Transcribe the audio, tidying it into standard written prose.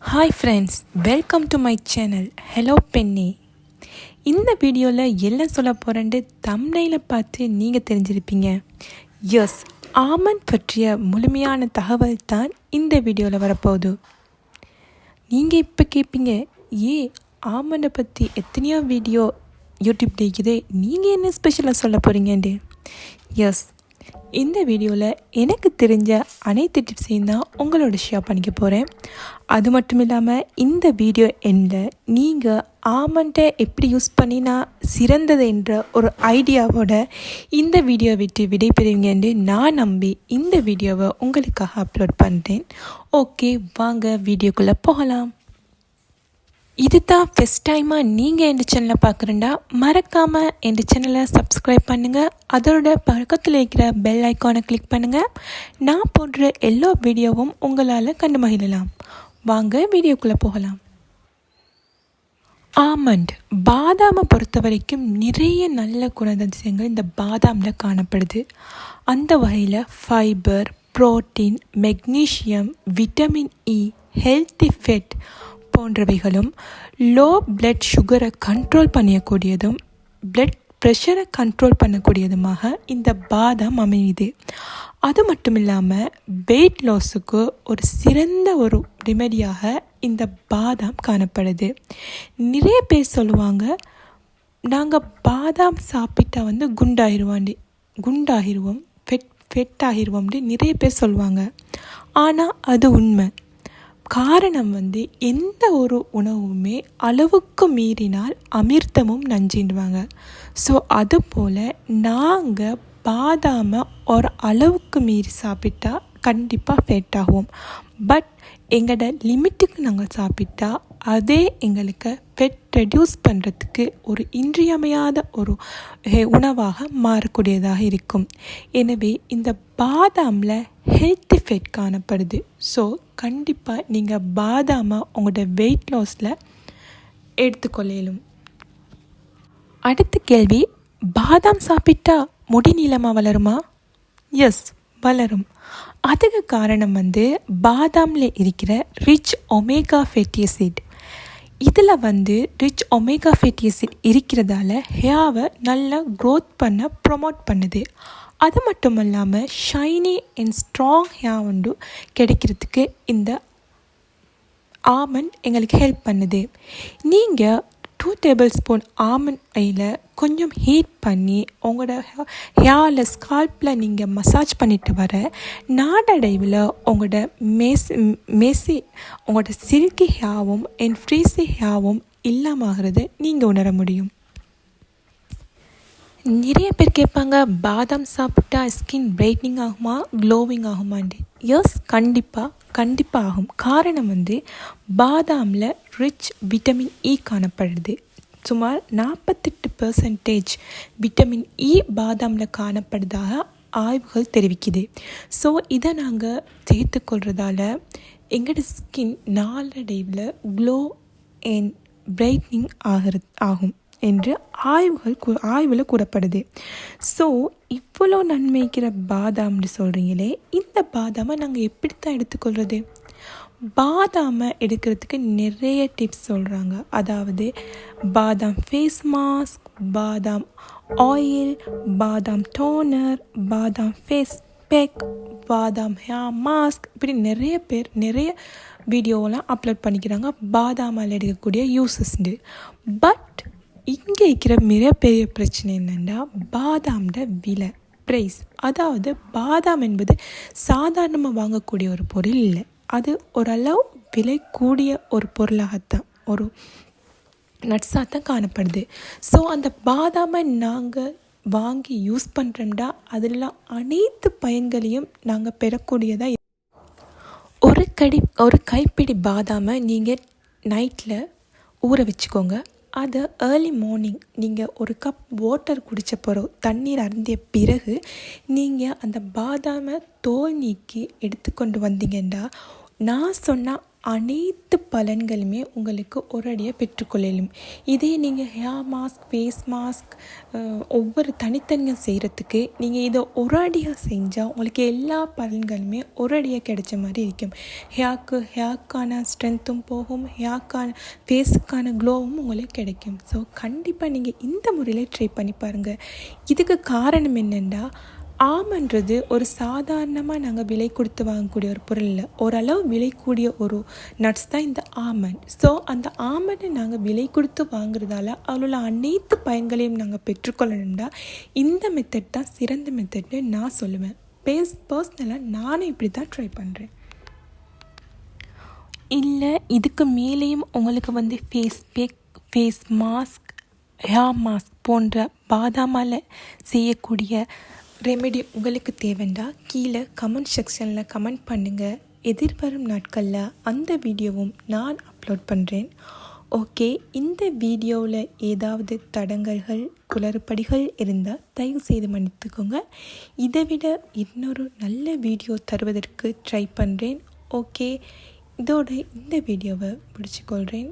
Hi friends, welcome to my channel. Hello பென்னி. இந்த வீடியோவில் என்ன சொல்ல போகிறேன்ட்டு தம்ப்நெயிலை பார்த்து நீங்கள் தெரிஞ்சிருப்பீங்க. எஸ், ஆமண்ட் பற்றிய முழுமையான தகவல் தான் இந்த வீடியோவில் வரப்போகுது. நீங்கள் இப்போ கேட்பீங்க, ஆமண்டை பற்றி எத்தனையோ வீடியோ யூடியூப் இருக்குது, நீங்கள் என்ன ஸ்பெஷலாக சொல்ல போகிறீங்கன்ட்டு. எஸ், இந்த வீடியோவில் எனக்கு தெரிஞ்ச அனைத்து டிப்ஸையும் தான் உங்களோட ஷேர் பண்ணிக்க போகிறேன். அது மட்டும் இல்லாமல் இந்த வீடியோ எண்டில் நீங்கள் ஆமண்டை எப்படி யூஸ் பண்ணினா சிறந்தது என்ற ஒரு ஐடியாவோட இந்த வீடியோ விட்டு விடைபெறுவீங்கன்னு நான் நம்பி இந்த வீடியோவை உங்களுக்காக அப்லோட் பண்ணுறேன். ஓகே, வாங்க வீடியோக்குள்ளே போகலாம். இது தான் ஃபஸ்ட் டைமாக நீங்கள் என் சேனலை பார்க்குறேன்டா மறக்காமல் என் சேனலை சப்ஸ்கிரைப் பண்ணுங்கள். அதோட பக்கத்தில் இருக்கிற பெல் ஐக்கானை கிளிக் பண்ணுங்கள். நான் போடுற எல்லா வீடியோவும் உங்களால் கண்டு மகிழலாம். வாங்க வீடியோக்குள்ளே போகலாம். ஆமண்ட், பாதாமை பொறுத்த வரைக்கும் நிறைய நல்ல குணாதிசயங்கள் இந்த பாதாமில் காணப்படுது. அந்த வகையில் fiber, protein, magnesium, vitamin E, healthy fat போன்றவைகளும், லோ பிளட் சுகரை கண்ட்ரோல் பண்ணக்கூடியதும் பிளட் ப்ரெஷரை கண்ட்ரோல் பண்ணக்கூடியதுமாக இந்த பாதாம் அமையுது. அது மட்டும் இல்லாமல் வெயிட் லாஸுக்கு ஒரு சிறந்த ஒரு ரெமெடியாக இந்த பாதாம் காணப்படுது. நிறைய பேர் சொல்லுவாங்க, நாங்கள் பாதாம் சாப்பிட்டா குண்டாகிடுவோம், ஃபெட் ஆகிடுவோம்னு நிறைய பேர் சொல்லுவாங்க. ஆனால் அது உண்மை. காரணம் எந்த ஒரு உணவுமே அளவுக்கு மீறினால் அமிர்தமும் நஞ்சிடுவாங்க. ஸோ அதுபோல் நாங்கள் பாதாமை ஒரு அளவுக்கு மீறி சாப்பிட்டா கண்டிப்பாக ஃபேட் ஆகும். பட் எங்களோட லிமிட்டுக்கு நாங்கள் சாப்பிட்டா அதே எங்களுக்கு ஃபெட் ரெடியூஸ் பண்ணுறதுக்கு ஒரு இன்றியமையாத ஒரு உணவாக மாறக்கூடியதாக இருக்கும். எனவே இந்த பாதாமில் ஹெல்த்தி ஃபெட் காணப்படுது. ஸோ கண்டிப்பாக நீங்கள் பாதாமை உங்களோட வெயிட் லாஸில் எடுத்துக்கொள்ளலும். அடுத்த கேள்வி, பாதாம் சாப்பிட்டா முடி நீளமாக வளருமா? எஸ், வளரும். அதுக்கு காரணம் பாதாமில் இருக்கிற ரிச் ஒமேகா ஃபேட்டி ஆசிட். இதில் ரிச் ஒமேகா ஃபேட்டி ஆசிட் இருக்கிறதால ஹேரை நல்லா க்ரோத் பண்ண ப்ரொமோட் பண்ணுது. அது மட்டும் இல்லாமல் ஷைனி அண்ட் ஸ்ட்ராங் ஹேர் கிடைக்கிறதுக்கு இந்த ஆமண்ட் எங்களுக்கு ஹெல்ப் பண்ணுது. நீங்கள் 2 டேபிள் ஸ்பூன் ஆமண்ட் ஆயிலை கொஞ்சம் ஹீட் பண்ணி உங்களோட ஹேரில் ஸ்கால்ப்பில் நீங்கள் மசாஜ் பண்ணிட்டு வர நாடடைவில் உங்களோட உங்களோட சில்கி ஹேரும் அண்ட் ஃப்ரீஸி ஹேரும் இல்லாமகிறது நீங்கள் உணர முடியும். நிறைய பேர் கேட்பாங்க, பாதாம் சாப்பிட்டா ஸ்கின் பிரைட்னிங் ஆகுமா, க்ளோவிங் ஆகுமான்னு. எஸ், கண்டிப்பாக ஆகும். காரணம் பாதாமில் ரிச் விட்டமின் இ காணப்படுது. சுமார் 48% விட்டமின் இ பாதாமில் காணப்படுவதாக ஆய்வுகள் தெரிவிக்குது. ஸோ இதை நாங்கள் சேர்த்துக்கொள்கிறதால எங்களோட ஸ்கின் நாளடைவில் க்ளோ அண்ட் பிரைட்னிங் ஆகும் என்று ஆய்வில் கூறப்படுது. ஸோ இவ்வளோ நன்மைக்கிற பாதாம்னு சொல்கிறீங்களே, இந்த பாதாமை நாங்கள் எப்படித்தான் எடுத்துக்கொள்கிறது? பாதாமை எடுக்கிறதுக்கு நிறைய டிப்ஸ் சொல்கிறாங்க. அதாவது பாதாம் ஃபேஸ் மாஸ்க், பாதாம் ஆயில், பாதாம் டோனர், பாதாம் ஃபேஸ் பேக், பாதாம் ஹேர் மாஸ்க், இப்படி நிறைய பேர் நிறைய வீடியோவெலாம் அப்லோட் பண்ணிக்கிறாங்க பாதாமால் எடுக்கக்கூடிய யூசஸ்ண்டு. பட் இங்கே இருக்கிற மிகப்பெரிய பிரச்சனை என்னென்னா பாதாமோட விலை, ப்ரைஸ். அதாவது பாதாம் என்பது சாதாரணமாக வாங்கக்கூடிய ஒரு பொருள் இல்லை. அது ஓரளவு விலை கூடிய ஒரு பொருளாகத்தான், ஒரு நட்ஸாக தான் காணப்படுது. ஸோ அந்த பாதாமை நாங்கள் வாங்கி யூஸ் பண்ணுறோம்டா அதில் அனைத்து பயன்களையும் நாங்கள் பெறக்கூடியதாக. ஒரு கைப்பிடி பாதாமை நீங்கள் நைட்டில் ஊற வச்சுக்கோங்க. அதை ஏர்லி மார்னிங் நீங்கள் ஒரு கப் வாட்டர் குடித்த பிறகு, தண்ணீர் அருந்திய பிறகு நீங்கள் அந்த பாதாமை தோல் நீக்கி எடுத்துக்கொண்டு வந்தீங்கன்னா நான் சொன்னால் அனைத்து பலன்களுமே உங்களுக்கு ஒரடியாக பெற்றுக்கொள்ளலும். இதே நீங்கள் ஹேர் மாஸ்க், ஃபேஸ் மாஸ்க் ஒவ்வொரு தனித்தனியாக செய்கிறதுக்கு நீங்கள் இதை ஒரடியாக செஞ்சால் உங்களுக்கு எல்லா பலன்களுமே ஒரடியாக கிடைச்ச மாதிரி இருக்கும். ஹேர்க்கான ஸ்ட்ரென்த்தும் போகும், ஃபேஸுக்கான க்ளோவும் உங்களுக்கு கிடைக்கும். ஸோ கண்டிப்பாக நீங்கள் இந்த முறையில் ட்ரை பண்ணி பாருங்கள். இதுக்கு காரணம் என்னென்னா, ஆமன்றது ஒரு சாதாரணமாக நாங்கள் விலை கொடுத்து வாங்கக்கூடிய ஒரு பொருள் இல்லை. ஓரளவு விலை கூடிய ஒரு நட்ஸ் தான் இந்த ஆமண்ட். ஸோ அந்த ஆமண்டை நாங்கள் விலை கொடுத்து வாங்குறதால அதில் உள்ள அனைத்து பயன்களையும் நாங்கள் பெற்றுக்கொள்ளணும்னா இந்த மெத்தட் தான் சிறந்த மெத்தட்னு நான் சொல்லுவேன். பர்சனலாக நானும் இப்படி தான் ட்ரை பண்ணுறேன். இல்லை இதுக்கு மேலேயும் உங்களுக்கு face pack, face mask, hair mask போன்ற பாதாமால் செய்யக்கூடிய ரெமெடி உங்களுக்கு தேவைண்டா கீழே கமெண்ட் செக்ஷனில் கமெண்ட் பண்ணுங்கள். எதிர்வரும் நாட்களில் அந்த வீடியோவும் நான் அப்லோட் பண்ணுறேன். ஓகே, இந்த வீடியோவில் ஏதாவது தடங்கல்கள், குளறுபடிகள் இருந்தால் தயவு செய்து மன்னித்துக்கோங்க. இதை விட இன்னொரு நல்ல வீடியோ தருவதற்கு ட்ரை பண்ணுறேன். ஓகே, இதோட இந்த வீடியோவை முடிச்சுக்கொள்கிறேன்.